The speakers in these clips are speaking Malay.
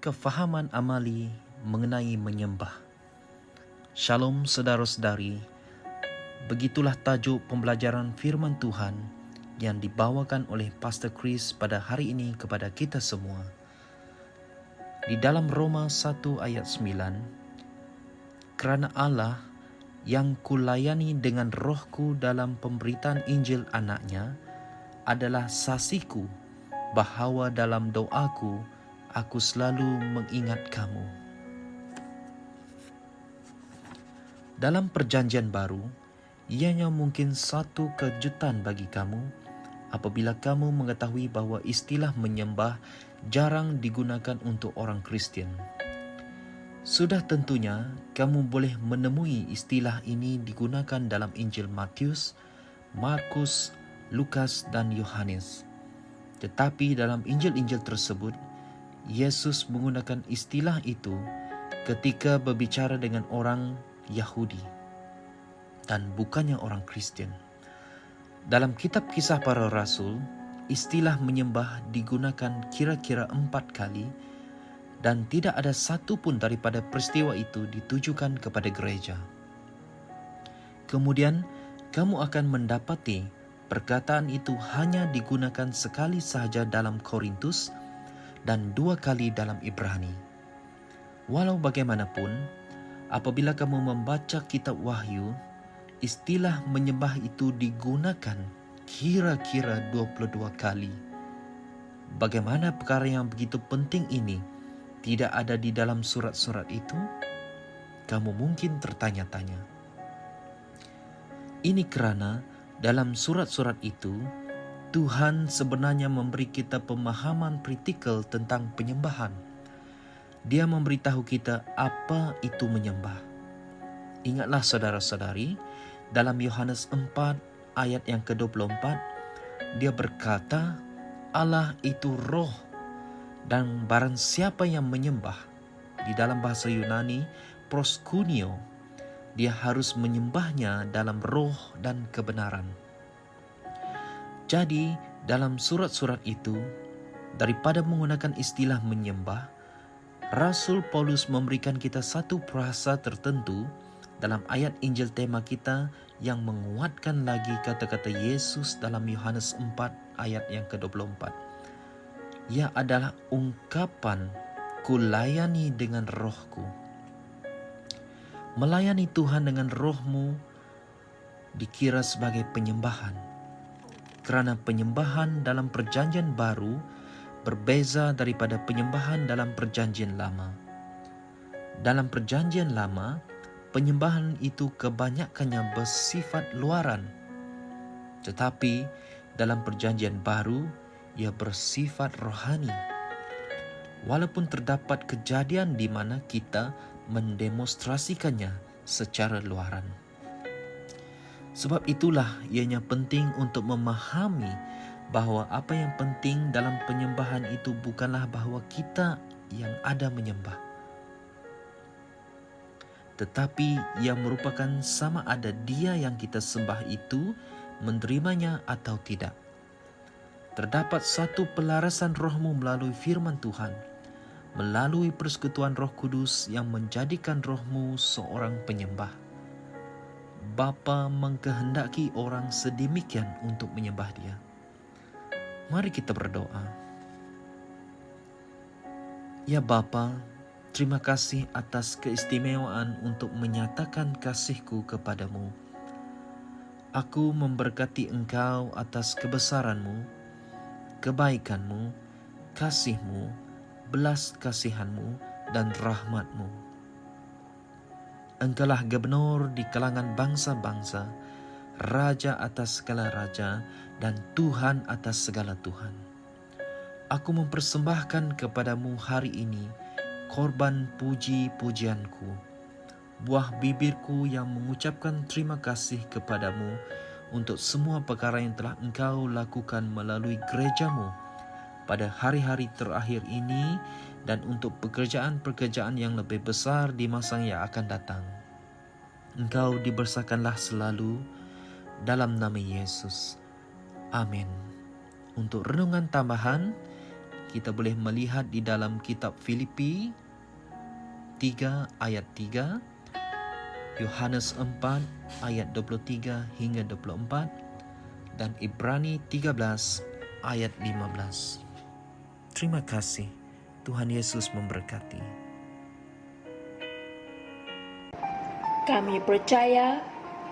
kefahaman amali mengenai menyembah. Shalom saudara-saudari, begitulah tajuk pembelajaran firman Tuhan yang dibawakan oleh Pastor Chris pada hari ini kepada kita semua. Di dalam Roma 1 ayat 9, kerana Allah yang kulayani dengan rohku dalam pemberitaan Injil anaknya adalah saksiku bahawa dalam doaku aku selalu mengingat kamu. Dalam perjanjian baru, ianya mungkin satu kejutan bagi kamu apabila kamu mengetahui bahawa istilah menyembah jarang digunakan untuk orang Kristian. Sudah tentunya kamu boleh menemui istilah ini digunakan dalam Injil Matius, Markus, Lukas dan Yohanes. Tetapi dalam Injil-Injil tersebut, Yesus menggunakan istilah itu ketika berbicara dengan orang Yahudi dan bukannya orang Kristian. Dalam kitab Kisah Para Rasul, istilah menyembah digunakan kira-kira 4 kali dan tidak ada satu pun daripada peristiwa itu ditujukan kepada gereja. Kemudian, kamu akan mendapati perkataan itu hanya digunakan sekali sahaja dalam Korintus dan 2 kali dalam Ibrani. Walau bagaimanapun, apabila kamu membaca kitab Wahyu, istilah menyembah itu digunakan kira-kira 22 kali. Bagaimana perkara yang begitu penting ini tidak ada di dalam surat-surat itu? Kamu mungkin tertanya-tanya. Ini kerana dalam surat-surat itu, Tuhan sebenarnya memberi kita pemahaman kritikal tentang penyembahan. Dia memberitahu kita apa itu menyembah. Ingatlah saudara-saudari, dalam Yohanes 4 ayat yang ke-24, dia berkata, Allah itu roh, dan barang siapa yang menyembah, di dalam bahasa Yunani, proskuneo, dia harus menyembahnya dalam roh dan kebenaran. Jadi, dalam surat-surat itu, daripada menggunakan istilah menyembah, Rasul Paulus memberikan kita satu perasa tertentu dalam ayat Injil tema kita yang menguatkan lagi kata-kata Yesus dalam Yohanes 4 ayat yang ke-24. Ia adalah ungkapan kulayani dengan rohku. Melayani Tuhan dengan rohmu dikira sebagai penyembahan. Kerana penyembahan dalam perjanjian baru berbeza daripada penyembahan dalam perjanjian lama. Dalam perjanjian lama, penyembahan itu kebanyakannya bersifat luaran. Tetapi dalam perjanjian baru, ia bersifat rohani. Walaupun terdapat kejadian di mana kita mendemonstrasikannya secara luaran. Sebab itulah ianya penting untuk memahami bahawa apa yang penting dalam penyembahan itu bukanlah bahawa kita yang ada menyembah, tetapi ia merupakan sama ada dia yang kita sembah itu menerimanya atau tidak. Terdapat satu pelarasan rohmu melalui firman Tuhan, melalui persekutuan Roh Kudus yang menjadikan rohmu seorang penyembah. Bapa mengkehendaki orang sedemikian untuk menyembah Dia. Mari kita berdoa. Ya Bapa, terima kasih atas keistimewaan untuk menyatakan kasihku kepadamu. Aku memberkati Engkau atas kebesaranmu, kebaikanmu, kasihmu, belas kasihanmu, dan rahmatmu. Engkaulah gubernur di kalangan bangsa-bangsa, raja atas segala raja, dan Tuhan atas segala Tuhan. Aku mempersembahkan kepadamu hari ini korban puji-pujianku, buah bibirku yang mengucapkan terima kasih kepadamu untuk semua perkara yang telah Engkau lakukan melalui gerejamu pada hari-hari terakhir ini dan untuk pekerjaan-pekerjaan yang lebih besar di masa yang akan datang. Engkau dibersakanlah selalu dalam nama Yesus. Amin. Untuk renungan tambahan, Kita boleh melihat di dalam kitab Filipi 3 ayat 3, Yohanes 4 ayat 23 hingga 24, dan Ibrani 13 ayat 15. Terima kasih. Tuhan Yesus memberkati. Kami percaya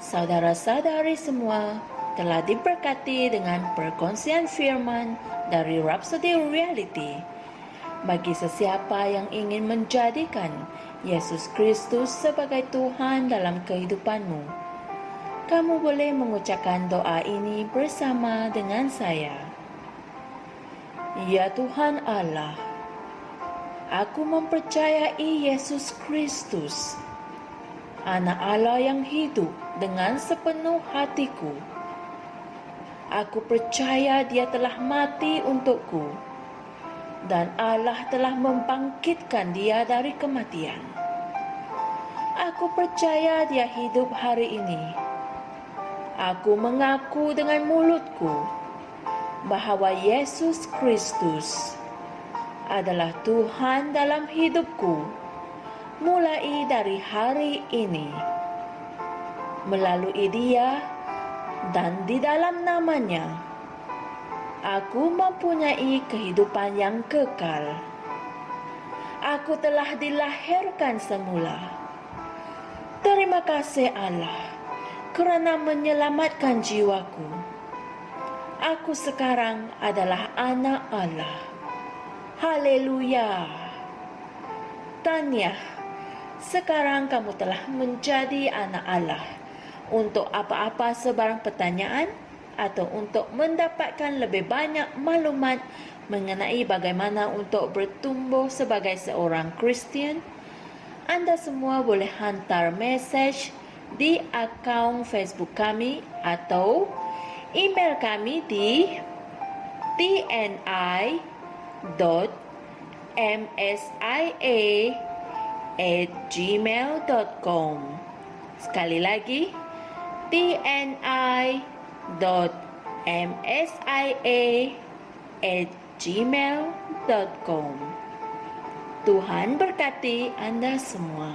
saudara-saudari semua telah diberkati dengan perkongsian firman dari Rhapsody Reality. Bagi sesiapa yang ingin menjadikan Yesus Kristus sebagai Tuhan dalam kehidupanmu, kamu boleh mengucapkan doa ini bersama dengan saya. Ya Tuhan Allah, aku mempercayai Yesus Kristus, Anak Allah yang hidup dengan sepenuh hatiku. Aku percaya Dia telah mati untukku, dan Allah telah membangkitkan Dia dari kematian. Aku percaya Dia hidup hari ini. Aku mengaku dengan mulutku bahwa Yesus Kristus adalah Tuhan dalam hidupku mulai dari hari ini. Melalui Dia dan di dalam nama-Nya, aku mempunyai kehidupan yang kekal. Aku telah dilahirkan semula. Terima kasih Allah kerana menyelamatkan jiwaku. Aku sekarang adalah anak Allah. Haleluya. Tanya, sekarang kamu telah menjadi anak Allah. Untuk apa-apa sebarang pertanyaan atau untuk mendapatkan lebih banyak maklumat mengenai bagaimana untuk bertumbuh sebagai seorang Kristian, anda semua boleh hantar mesej di akaun Facebook kami atau email kami di tni.msia@gmail.com. Sekali lagi, tni.msia@gmail.com. Tuhan berkati Anda semua.